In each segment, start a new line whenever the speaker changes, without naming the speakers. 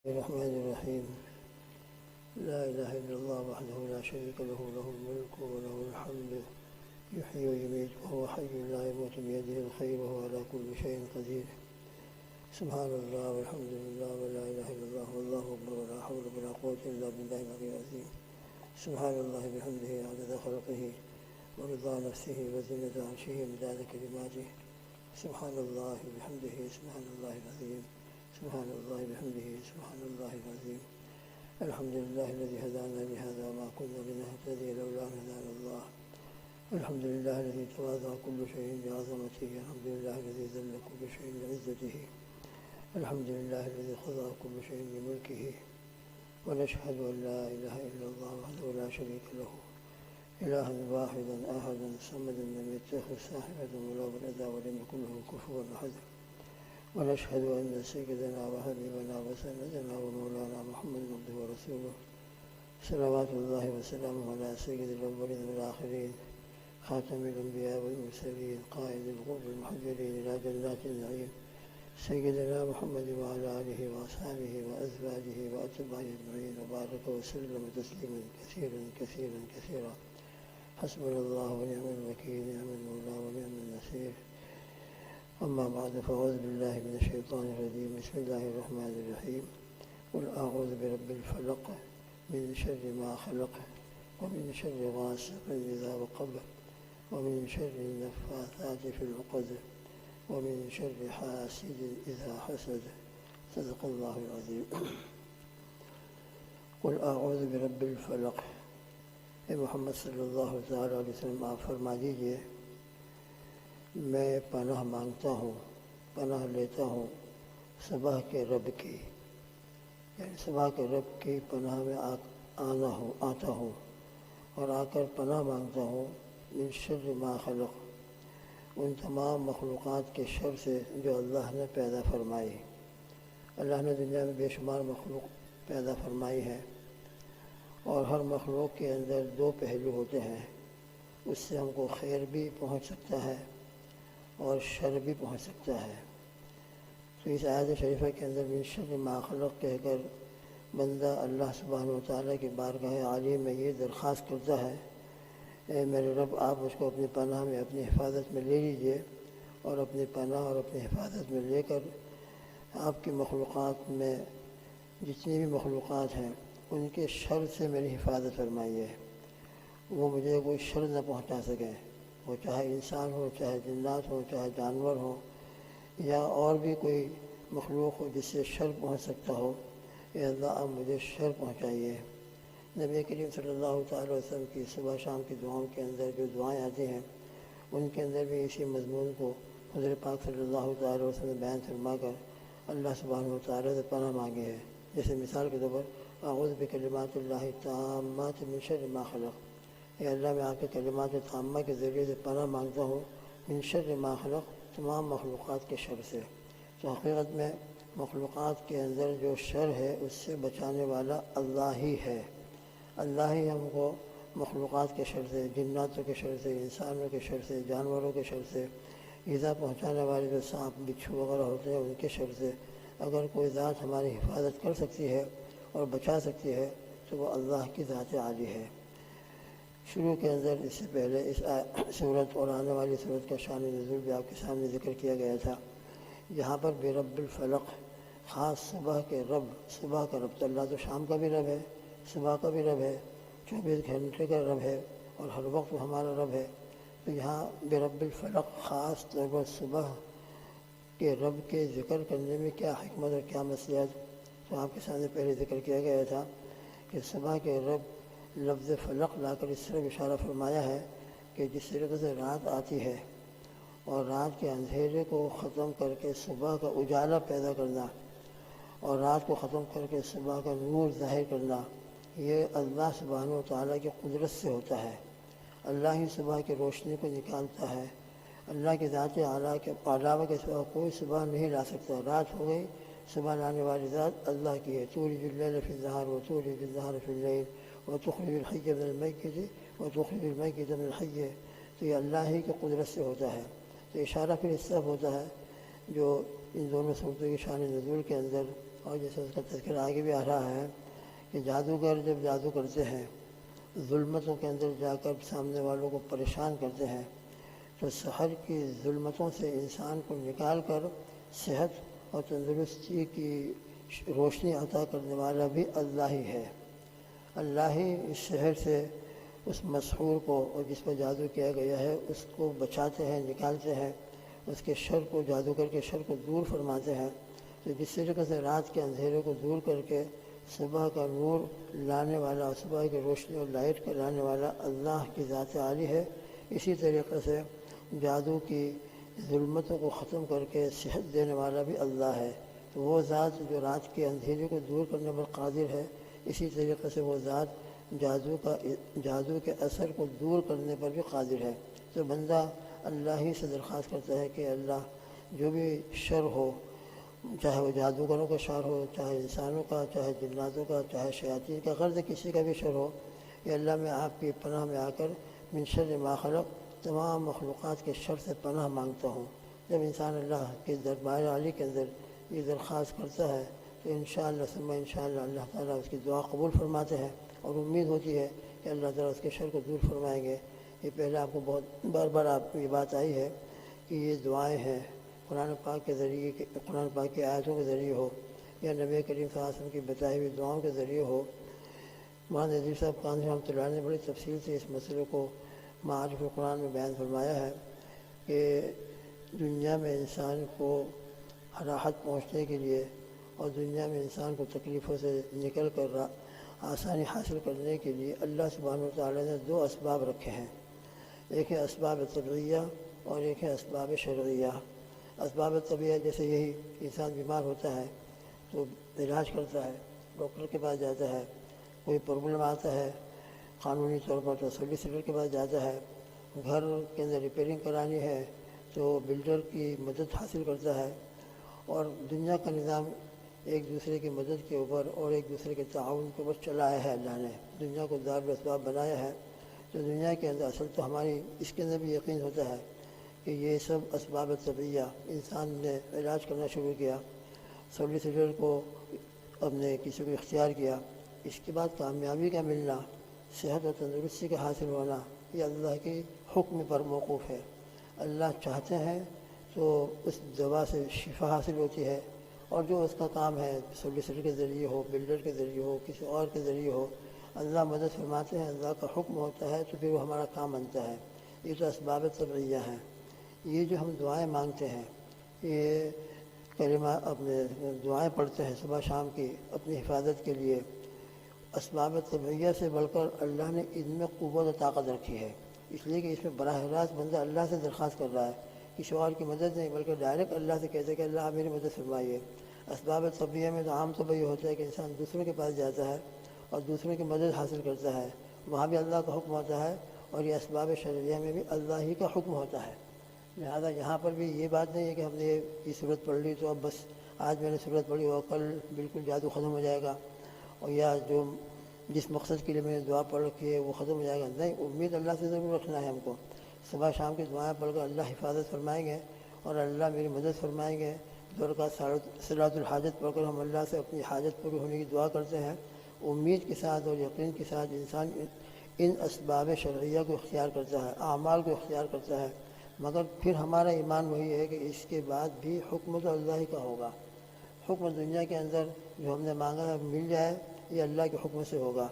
الرحمن الرحيم. لا إله إلا الله وحده لا شريك له، له الملك وله الحمد، يحيي ويميت وهو حي لا يموت، بيده الخير وهو على كل شيء قدير. سبحان الله والحمد لله ولا إله إلا الله والله أكبر ولا حول ولا قوة إلا بالله العلي العظيم. سبحان الله بحمده عدد خلقه ورضا نفسه وزنة عرشه ومداد كلماته. سبحان الله بحمده سبحان الله العظيم. سبحان الله بحمده سبحان الله العظيم. الحمد لله الذي هدانا لهذا وما كنا لنهتدي لولا أن هدانا الله. الحمد لله الذي تواضع كل شيء بعظمته. الحمد لله الذي ذل كل شيء بعزته. الحمد لله الذي خضع كل شيء بملكه. ونشهد أن لا إله إلا الله وحده لا شريك له، إلها واحدا أحدا صمدا لم يتخذ صاحبة ولا ولدا ولم يكن له كفوا أحد. ونشهد أن سيدنا وحبيبنا وسندنا ومولانا محمد عبده ورسوله، صلوات الله وسلامه على سيد الأولين والآخرين، خاتم الأنبياء والمرسلين، قائد الغر المحجلين إلى جنات النعيم، سيدنا محمد وعلى آله وأصحابه وأزواجه وأتباعه أجمعين، وبارك وسلم تسليما كثيرا كثيرا كثيرا. حسبنا الله ونعم الوكيل، نعم المولى ونعم النصير. أما بعد، فأعوذ بالله من الشيطان الرجيم. بسم الله الرحمن الرحيم. قل أعوذ برب الفلق من شر ما خلق، ومن شر غاسق إذا وقب، ومن شر النفاثات في العقد، ومن شر حاسد إذا حسد. صدق الله العظيم. قل أعوذ برب الفلق. اے محمد صلی اللہ تعالیٰ علیہ وسلم، آپ فرما دیجیے، میں پناہ مانگتا ہوں، پناہ لیتا ہوں صبح کے رب کی، یعنی صبح کے رب کی پناہ میں آتا ہوں اور آ کر پناہ مانگتا ہوں من شر ما خلق، ان تمام مخلوقات کے شر سے جو اللہ نے پیدا فرمائی. اللہ نے دنیا میں بے شمار مخلوق پیدا فرمائی ہے، اور ہر مخلوق کے اندر دو پہلو ہوتے ہیں. اس سے ہم کو خیر بھی پہنچ سکتا ہے اور شر بھی پہنچ سکتا ہے. تو اس آیت شریفہ کے اندر من شر ما خلق کہہ کر بندہ اللہ سبحانہ و تعالیٰ کی بارگاہ عالی میں یہ درخواست کرتا ہے، اے میرے رب، آپ مجھ کو اپنی پناہ میں، اپنی حفاظت میں لے لیجئے، اور اپنی پناہ اور اپنی حفاظت میں لے کر آپ کی مخلوقات میں جتنی بھی مخلوقات ہیں ان کے شر سے میری حفاظت فرمائیے. وہ مجھے کوئی شر نہ پہنچا سکے، وہ چاہے انسان ہو، چاہے جنات ہو، چاہے جانور ہو، یا اور بھی کوئی مخلوق ہو جس سے شر پہنچ سکتا ہو. اے اللہ، آپ مجھے شر پہنچائیے. نبی کریم صلی اللہ تعالیٰ علیہ وسلم کی صبح شام کی دعاؤں کے اندر جو دعائیں آتی ہیں ان کے اندر بھی اسی مضمون کو حضرت پاک صلی اللہ تعالیٰ علیہ وسلم نے بیان فرما کر اللہ سبحانہ و تعالیٰ سے پناہ مانگی ہے. جیسے مثال کے طور پر اعوذ بکلمات اللہ التامات من شر ما خلق، اے اللہ، میں آپ کے کلمات تامہ کے ذریعے سے پناہ مانگتا ہوں من شر ما خلق، تمام مخلوقات کے شر سے. تو حقیقت میں مخلوقات کے اندر جو شر ہے اس سے بچانے والا اللہ ہی ہے. اللہ ہی ہم کو مخلوقات کے شر سے، جناتوں کے شر سے، انسانوں کے شر سے، جانوروں کے شر سے، ایذا پہنچانے والے جو سانپ بچھو وغیرہ ہوتے ہیں ان کے شر سے اگر کوئی ذات ہماری حفاظت کر سکتی ہے اور بچا سکتی ہے تو وہ اللہ کی ذات عالی ہے. شروع کے اندر اس سے پہلے اس صورت اور آنے والی صورت کا شان نزول بھی آپ کے سامنے ذکر کیا گیا تھا. یہاں پر برب الفلق، خاص صبح کے رب، صبح کا رب. تو اللہ تو شام کا بھی رب ہے، صبح کا بھی رب ہے، 24 گھنٹے کا رب ہے، اور ہر وقت ہمارا رب ہے. تو یہاں برب الفلق، خاص طور پر صبح کے رب کے ذکر کرنے میں کیا حکمت اور کیا مصلحت. تو آپ کے سامنے پہلے ذکر کیا گیا تھا کہ صبح کے رب لفظ فلق لا کر اس طرح اشارہ فرمایا ہے کہ جس طریقے سے رات آتی ہے اور رات کے اندھیرے کو ختم کر کے صبح کا اجالا پیدا کرنا، اور رات کو ختم کر کے صبح کا نور ظاہر کرنا، یہ اللہ سبحانہ و تعالیٰ کی قدرت سے ہوتا ہے. اللہ ہی صبح کی روشنی کو نکالتا ہے. اللہ کی ذات اعلیٰ کے علاوہ کے سوا کوئی صبح نہیں لا سکتا. رات ہو گئی، صبح لانے والی ذات اللہ کی ہے. تولج اللیل فی النہار وتولج النہار فی اللیل وتخرج الحی من المیت وتخرج المیت من الحی. تو یہ اللہ ہی کی قدرت سے ہوتا ہے. تو اشارہ پھر اس طرف ہوتا ہے جو ان دونوں صورتوں کی شان نزول کے اندر اور جیسے اس کا تذکرہ آگے بھی آ رہا ہے کہ جادوگر جب جادو کرتے ہیں ظلمتوں کے اندر جا کر سامنے والوں کو پریشان کرتے ہیں تو سحر کی ظلمتوں سے انسان کو نکال کر صحت اور تندرستی کی روشنی عطا کرنے والا بھی اللہ ہی ہے۔ اللہ ہی اس شہر سے اس مسحور کو اور جس پر جادو کیا گیا ہے اس کو بچاتے ہیں، نکالتے ہیں، اس کے شر کو، جادوگر کے شر کو دور فرماتے ہیں۔ تو جس طریقے سے رات کے اندھیرے کو دور کر کے صبح کا نور لانے والا، صبح کی روشنی اور لائٹ کا لانے والا اللہ کی ذات عالی ہے، اسی طریقے سے جادو کی ظلمتوں کو ختم کر کے صحت دینے والا بھی اللہ ہے۔ تو وہ ذات جو رات کے اندھیرے کو دور کرنے پر قادر ہے، اسی طریقے سے وہ ذات جادو کے اثر کو دور کرنے پر بھی قادر ہے۔ تو بندہ اللہ ہی سے درخواست کرتا ہے کہ اللہ جو بھی شر ہو، چاہے وہ جادوگروں کا شر ہو، چاہے انسانوں کا، چاہے جناتوں کا، چاہے شیاطین کا، غرض کسی کا بھی شر ہو، کہ اللہ میں آپ کی پناہ میں آ کر من شر ما خلق، تمام مخلوقات کے شر سے پناہ مانگتا ہوں۔ جب انسان اللہ کے دربار عالی کے اندر یہ درخواست کرتا ہے تو انشاءاللہ ثم انشاءاللہ اللہ تعالیٰ اس کی دعا قبول فرماتے ہیں، اور امید ہوتی ہے کہ اللہ تعالیٰ اس کے شر کو دور فرمائیں گے۔ یہ پہلے آپ کو بہت بار آپ کو یہ بات آئی ہے کہ یہ دعائیں ہیں قرآن پاک کے ذریعے، قرآن پاک کی آیتوں کے ذریعے ہو یا نبی کریم صلی اللہ علیہ وسلم کی بتائی ہوئی دعاؤں کے ذریعے ہو۔ مولانا نذیر صاحب قاندھی رحمۃ اللہ نے بڑی تفصیل سے اس مسئلے کو معارف القرآن میں بیان فرمایا ہے کہ دنیا میں انسان کو راحت پہنچنے کے لیے اور دنیا میں انسان کو تکلیفوں سے نکل کر آسانی حاصل کرنے کے لیے اللہ سبحانہ وتعالی نے دو اسباب رکھے ہیں، ایک ہے اسباب طبعیہ اور ایک ہے اسباب شرعیہ۔ اسباب طبعیہ جیسے یہی انسان بیمار ہوتا ہے تو علاج کرتا ہے، ڈاکٹر کے پاس جاتا ہے، کوئی پرابلم آتا ہے قانونی طور پر تو سولیسیٹر کے پاس جاتا ہے، گھر کے اندر ریپیئرنگ کرانی ہے تو بلڈر کی مدد حاصل کرتا ہے۔ اور دنیا کا نظام ایک دوسرے کی مدد کے اوپر اور ایک دوسرے کے تعاون کے اوپر چلایا ہے۔ اللہ نے دنیا کو دار الاسباب بنایا ہے۔ تو دنیا کے اندر اصل تو ہماری اس کے اندر بھی یقین ہوتا ہے کہ یہ سب اسباب طبعیہ، انسان نے علاج کرنا شروع کیا، سولیسیٹر کو اپنے کسی کو اختیار کیا، اس کے بعد کامیابی کا ملنا، صحت و تندرستی کا حاصل ہونا، یہ اللہ کے حکم پر موقوف ہے۔ اللہ چاہتے ہیں تو اس دوا سے شفا حاصل ہوتی ہے، اور جو اس کا کام ہے سولیسیٹر کے ذریعے ہو، بلڈر کے ذریعے ہو، کسی اور کے ذریعے ہو، اللہ مدد فرماتے ہیں، اللہ کا حکم ہوتا ہے تو پھر وہ ہمارا کام بنتا ہے۔ یہ تو اسباب طبعیہ ہیں۔ یہ جو ہم دعائیں مانگتے ہیں، یہ کلمہ اپنے دعائیں پڑھتے ہیں صبح شام کی اپنی حفاظت کے لیے، اسباب طبعیہ سے بڑھ کر اللہ نے ان میں قوت و طاقت رکھی ہے، اس لیے کہ اس میں براہ راست بندہ اللہ سے درخواست کر رہا ہے، کسی اور کی مدد نہیں بلکہ ڈائریکٹ اللہ سے کہتے ہیں کہ اللہ آپ میری مدد فرمائیے۔ اسباب طبعیہ میں تو عام طور پر یہ ہوتا ہے کہ انسان دوسروں کے پاس جاتا ہے اور دوسروں کی مدد حاصل کرتا ہے، وہاں بھی اللہ کا حکم ہوتا ہے، اور یہ اسباب شرعیہ میں بھی اللہ ہی کا حکم ہوتا ہے۔ لہذا یہاں پر بھی یہ بات نہیں ہے کہ ہم نے یہ صورت پڑھ لی تو اب بس آج میں نے صورت پڑھی اور کل بالکل جادو ختم ہو جائے گا، اور یا جو جس مقصد کے لیے میں نے دعا پڑھ رکھی ہے وہ ختم ہو جائے گا۔ نہیں، امید اللہ سے ضرور رکھنا ہے ہم کو۔ صبح شام کی دعائیں پڑھ کر اللہ حفاظت فرمائیں گے اور اللہ میری مدد فرمائیں گے۔ دو رکعت صلاۃ الحاجت پڑھ کر ہم اللہ سے اپنی حاجت پوری ہونے کی دعا کرتے ہیں، امید کے ساتھ اور یقین کے ساتھ انسان ان اسباب شرعیہ کو اختیار کرتا ہے، اعمال کو اختیار کرتا ہے، مگر پھر ہمارا ایمان وہی ہے کہ اس کے بعد بھی حکم تو اللہ ہی کا ہوگا۔ حکم دنیا کے اندر جو ہم نے مانگا ہے مل جائے، یہ اللہ کے حکم سے ہوگا۔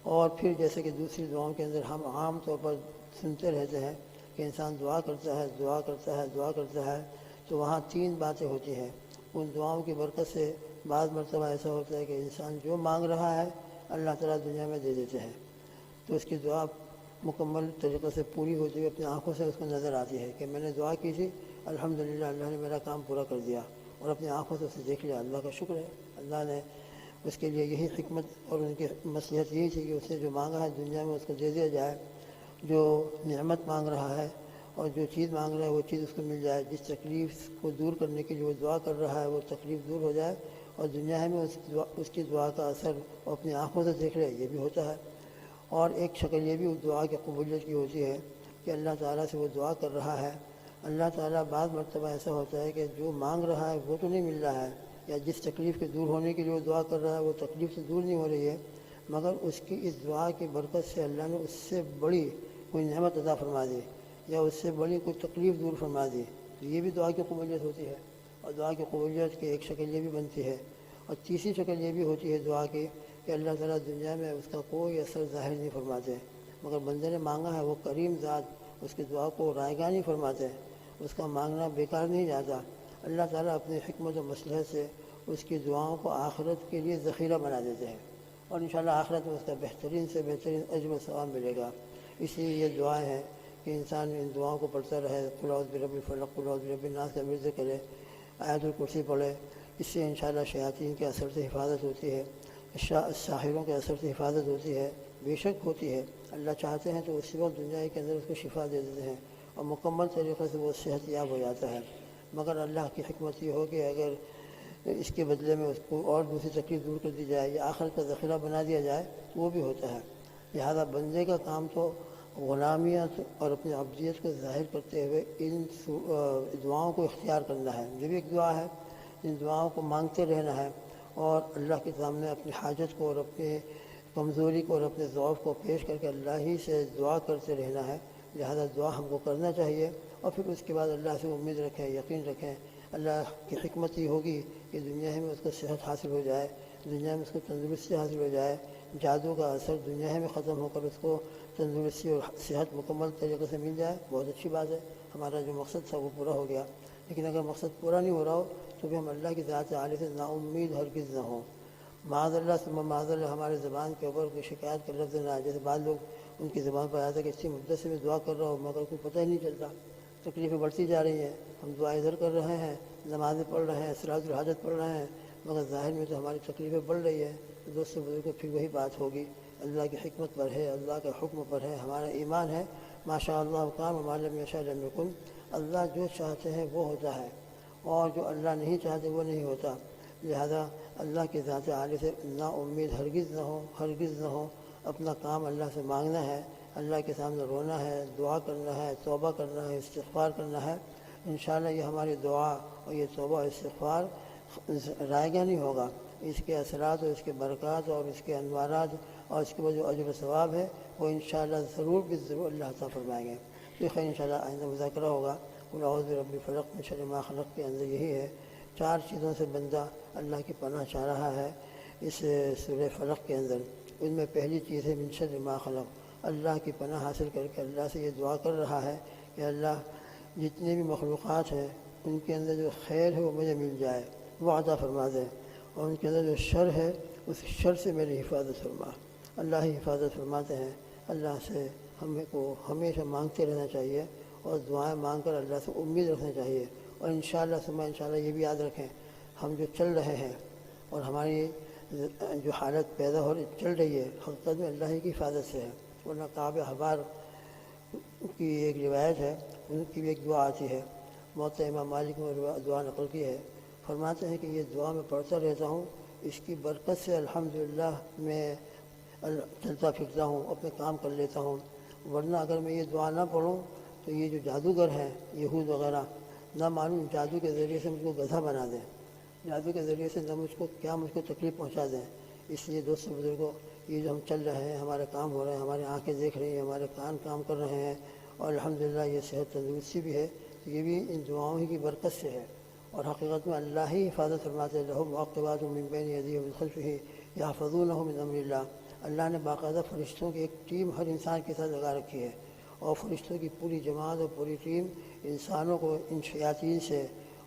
اور پھر جیسے کہ دوسری دعاؤں کے اندر ہم عام طور پر سنتے رہتے ہیں کہ انسان دعا کرتا ہے، دعا کرتا ہے، دعا کرتا ہے، تو وہاں تین باتیں ہوتی ہیں۔ ان دعاؤں کی برکت سے بعض مرتبہ ایسا ہوتا ہے کہ انسان جو مانگ رہا ہے اللہ تعالیٰ دنیا میں دے دیتے ہیں، تو اس کی دعا مکمل طریقے سے پوری ہوتی ہوئی اپنی آنکھوں سے اس کو نظر آتی ہے کہ میں نے دعا کی تھی، الحمدللہ اللہ نے میرا کام پورا کر دیا، اور اپنی آنکھوں سے اسے دیکھ لیا۔ اللہ کا شکر ہے، اللہ نے اس کے لیے یہی حکمت اور ان کی مصلحت یہی تھی کہ اس نے جو مانگا ہے دنیا میں اس کو دے دیا جائے، جو نعمت مانگ رہا ہے اور جو چیز مانگ رہا ہے وہ چیز اس کو مل جائے، جس تکلیف کو دور کرنے کے لیے وہ دعا کر رہا ہے وہ تکلیف دور ہو جائے، اور دنیا میں اس کی دعا کا اثر وہ اپنی آنکھوں سے دیکھ لے، یہ بھی ہوتا ہے۔ اور ایک شکل یہ بھی اس دعا کی قبولیت کی ہوتی ہے کہ اللہ تعالیٰ سے وہ دعا کر رہا ہے، اللہ تعالیٰ بعض مرتبہ ایسا ہوتا ہے کہ جو مانگ رہا ہے وہ تو نہیں مل رہا ہے، یا جس تکلیف کے دور ہونے کے لیے وہ دعا کر رہا ہے وہ تکلیف سے دور نہیں ہو رہی ہے، مگر اس کی اس دعا کی برکت سے اللہ نے اس سے بڑی کوئی نعمت عطا فرما دی یا اس سے بڑی کوئی تکلیف دور فرما دی، تو یہ بھی دعا کی قبولیت ہوتی ہے۔ اور دعا کی قبولیت کی ایک شکل یہ بھی بنتی ہے، اور تیسری شکل یہ بھی ہوتی ہے دعا کی کہ اللہ تعالیٰ دنیا میں اس کا کوئی اثر ظاہر نہیں فرماتے، مگر بندے نے مانگا ہے وہ کریم ذات اس کی دعا کو رائگاں نہیں فرماتے، اس کا مانگنا بیکار نہیں جاتا۔ اللہ تعالیٰ اپنی حکمت و مصلحت سے اس کی دعاؤں کو آخرت کے لیے ذخیرہ بنا دیتے ہیں، اور انشاءاللہ آخرت میں اس کا بہترین سے بہترین اجر و ثواب ملے گا۔ اس لیے یہ دعائیں ہیں کہ انسان ان دعاؤں کو پڑھتا رہے، قل اعوذ برب الفلق، قل اعوذ برب الناس کا ورد کرے، آیت الکرسی پڑھے، اس سے انشاءاللہ شیاطین کے اثر سے حفاظت ہوتی ہے، ساحروں کے اثر سے حفاظت ہوتی ہے، بے شک ہوتی ہے۔ اللہ چاہتے ہیں تو اسی وقت دنیا کے اندر اس کو شفا دے دیتے ہیں اور مکمل طریقے سے وہ صحت یاب ہو جاتا ہے، مگر اللہ کی حکمت یہ ہو کہ اگر اس کے بدلے میں اس کو اور دوسری تکلیف دور کر دی جائے یا آخرت کا ذخیرہ بنا دیا جائے تو وہ بھی ہوتا ہے۔ لہذا بندے کا کام تو غلامیت اور اپنی عبدیت کو ظاہر کرتے ہوئے ان دعاؤں کو اختیار کرنا ہے، یہ بھی ایک دعا ہے، ان دعاؤں کو مانگتے رہنا ہے اور اللہ کے سامنے اپنی حاجت کو اور اپنی کمزوری کو اور اپنے ضعف کو پیش کر کے اللہ ہی سے دعا کرتے رہنا ہے۔ لہذا دعا ہم کو کرنا چاہیے اور پھر اس کے بعد اللہ سے امید رکھیں، یقین رکھیں۔ اللہ کی حکمت یہ ہوگی کہ دنیا میں اس کو صحت حاصل ہو جائے، دنیا میں اس کو تندرستی حاصل ہو جائے، جادو کا اثر دنیا میں ختم ہو کر اس کو تندرستی اور صحت مکمل طریقے سے مل جائے، بہت اچھی بات ہے، ہمارا جو مقصد تھا وہ پورا ہو گیا۔ لیکن اگر مقصد پورا نہیں ہو رہا ہو تو بھی ہم اللہ کی ذات عالی سے نا امید ہرگز نہ ہوں۔ معاذ اللہ ثم معاذ اللہ ہمارے زبان کے اوپر کوئی شکایت کا لفظ نہ آئے، جیسے بعض لوگ ان کی زبان پر آتا ہے کہ اسی مدت سے میں دعا کر رہا ہوں مگر کوئی پتہ ہی نہیں چلتا، تکلیفیں بڑھتی جا رہی ہیں، ہم دعا ادھر کر رہے ہیں، نمازیں پڑھ رہے ہیں، صلاۃ الحاجت پڑھ رہے ہیں، مگر ظاہر میں تو ہماری تکلیفیں بڑھ رہی ہے، تو دوستوں بزرگوں پھر وہی بات ہوگی، اللہ کی حکمت پر ہے، اللہ کے حکم پر ہے، ہمارا ایمان ہے، ماشاء اللہ کان وما لم یشاء لم یکن، اللہ جو چاہتے ہیں وہ ہوتا ہے اور جو اللہ نہیں چاہتے وہ نہیں ہوتا۔ لہذا اللہ کی ذات عالی سے نا امید ہرگز نہ ہو، ہرگز نہ ہو، اپنا کام اللہ سے مانگنا ہے، اللہ کے سامنے رونا ہے، دعا کرنا ہے، توبہ کرنا ہے، استغفار کرنا ہے۔ انشاءاللہ یہ ہماری دعا اور یہ توبہ اور استغفار رائگاں نہیں ہوگا، اس کے اثرات اور اس کے برکات اور اس کے انوارات اور اس کے بعد جو اجر و ثواب ہے وہ انشاءاللہ ضرور ضرور اللہ عطا فرمائیں گے۔ یہ خیر انشاءاللہ آئندہ مذاکرہ ہوگا۔ قل اعوذ برب الفلق من شر ما خلق کے اندر یہی ہے، 4 چیزوں سے بندہ اللہ کی پناہ چاہ رہا ہے اس سورہ فلق کے اندر۔ ان میں پہلی چیز ہے من شر ما خلق، اللہ کی پناہ حاصل کر کے اللہ سے یہ دعا کر رہا ہے کہ اللہ جتنے بھی مخلوقات ہیں ان کے اندر جو خیر ہے وہ مجھے مل جائے، وہ عطا فرما دے، اور ان کے اندر جو شر ہے اس شر سے میری حفاظت فرما۔ اللہ ہی حفاظت فرماتے ہیں۔ اللہ سے ہمیں کو ہمیشہ مانگتے رہنا چاہیے اور دعائیں مانگ کر اللہ سے امید رکھنا چاہیے، اور انشاءاللہ ثم انشاءاللہ یہ بھی یاد رکھیں ہم جو چل رہے ہیں اور ہماری جو حالت پیدا ہو رہی چل رہی ہے حقیقت میں اللہ ہی کی حفاظت سے ہے، ورنہ کعب احبار کی ایک روایت ہے، ان کی بھی ایک دعا آتی ہے، موطا امام مالک میں دعا نقل کی ہے، فرماتے ہیں کہ یہ دعا میں پڑھتا رہتا ہوں، اس کی برکت سے الحمدللہ میں چلتا پھرتا ہوں، اپنے کام کر لیتا ہوں، ورنہ اگر میں یہ دعا نہ پڑھوں تو یہ جو جادوگر ہیں یہود وغیرہ نہ معلوم جادو کے ذریعے سے مجھ کو گدھا بنا دیں، جادو کے ذریعے سے نہ مجھ کو تکلیف پہنچا دیں۔ اس لیے دوستوں بزرگوں یہ جو ہم چل رہے ہیں، ہمارے کام ہو رہے ہیں، ہماری آنکھیں دیکھ رہی ہیں، ہمارے کان کام کر رہے ہیں اور الحمدللہ یہ صحت تندرستی بھی ہے، تو یہ بھی ان دعاؤں ہی کی برکت سے ہے، اور حقیقت میں اللہ ہی حفاظت فرماتے ہیں۔ لَهُ مُعَقِّبَاتٌ مِّن بَيْنِ يَدَيْهِ وَمِن خَلْفِهِ يَحْفَظُونَهُ مِنْ أَمْرِ اللَّهِ، اللہ نے باقاعدہ فرشتوں کی ایک ٹیم ہر انسان کے ساتھ لگا رکھی ہے، اور فرشتوں کی پوری جماعت اور پوری ٹیم انسانوں کو ان شیاطین سے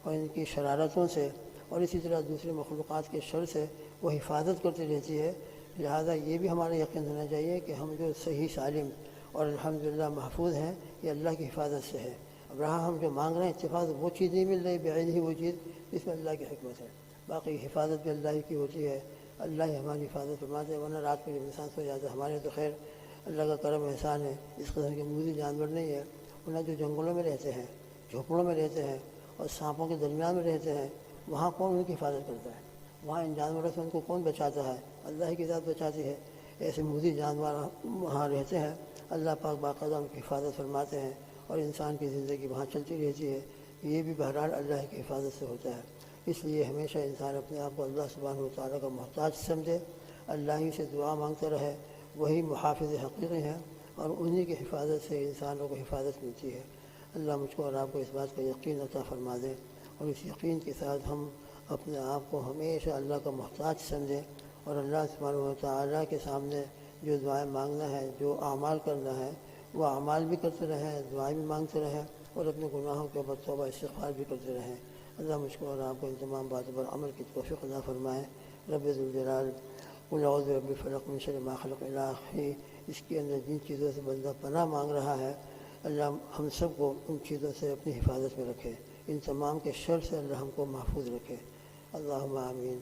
اور ان کی شرارتوں سے اور اسی طرح دوسرے مخلوقات کے شر سے وہ حفاظت کرتی رہتی ہے۔ لہذا یہ بھی ہمارا یقین ہونا چاہیے کہ ہم جو صحیح سالم اور الحمدللہ محفوظ ہیں یہ اللہ کی حفاظت سے ہے۔ اب رہا ہم جو مانگ رہے ہیں اتفاق وہ چیز نہیں مل رہی، بعین ہی وہ چیز جس میں اللہ کی حکمت ہے، باقی حفاظت بھی اللہ ہی کی ہوتی ہے، اللہ ہی ہماری حفاظت فرماتے ہیں۔ ورنہ رات میں جب انسان سو جاتا ہے، ہمارے تو خیر اللہ کا کرم احسان ہے، اس قسم کے موذی جانور نہیں ہے، ورنہ جو جنگلوں میں رہتے ہیں، جھوپڑوں میں رہتے ہیں اور سانپوں کے درمیان میں رہتے ہیں، وہاں کون ان کی حفاظت کرتا ہے؟ وہاں ان جانوروں سے ان کو کون بچاتا ہے؟ اللہ کی ذات بچاتی ہے۔ ایسے موذی جانور وہاں رہتے ہیں، اللہ پاک باقاعدہ ان کی حفاظت فرماتے ہیں اور انسان کی زندگی وہاں چلتی رہتی ہے، یہ بھی بہرحال اللہ کی حفاظت سے ہوتا ہے۔ اس لیے ہمیشہ انسان اپنے آپ کو اللہ سبحانہ و تعالیٰ کا محتاج سمجھے، اللہ ہی سے دعا مانگتا رہے، وہی محافظ حقیقی ہیں اور انہی کی حفاظت سے انسانوں کو حفاظت ملتی ہے۔ اللہ مجھ کو اور آپ کو اس بات کا یقین عطا فرما دے، اور اس یقین کے ساتھ ہم اپنے آپ کو ہمیشہ اللہ کا محتاج سمجھیں، اور اللہ سبحانہ و تعالیٰ کے سامنے جو دعائیں مانگنا ہے، جو اعمال کرنا ہے، وہ اعمال بھی کرتے رہیں، دعائیں بھی مانگتے رہیں، اور اپنے گناہوں کے اوپر توبہ استغفار بھی کرتے رہیں۔ اللہ مجھ کو اور آپ کو ان تمام باتوں پر عمل کی توفیق عطا فرمائے۔ رب ذوالجلال قل اعوذ برب الفلق من شر ما خلق الہ آخری، اس کے اندر جن چیزوں سے بندہ پناہ مانگ رہا ہے، اللہ ہم سب کو ان چیزوں سے اپنی حفاظت میں رکھے، ان تمام کے شر سے اللہ ہم کو محفوظ رکھے۔ اللہم آمین۔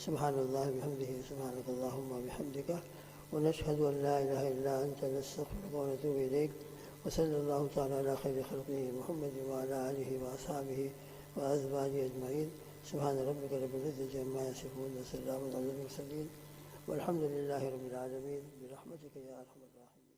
سبحان اللہ بحمدہ، سبحانک اللہم وبحمدک، ونشہد ان لا الہ الا انت، نستغفرک ونتوب الیک، وصلی اللہ تعالی علی خیر خلقہ محمد وعلی آلہ واصحابہ وازواجہ اجمعین۔ سبحان ربک رب العزۃ عما یصفون، وسلام علی المرسلین، والحمد للہ رب العالمین، برحمتک یا ارحم الراحمین۔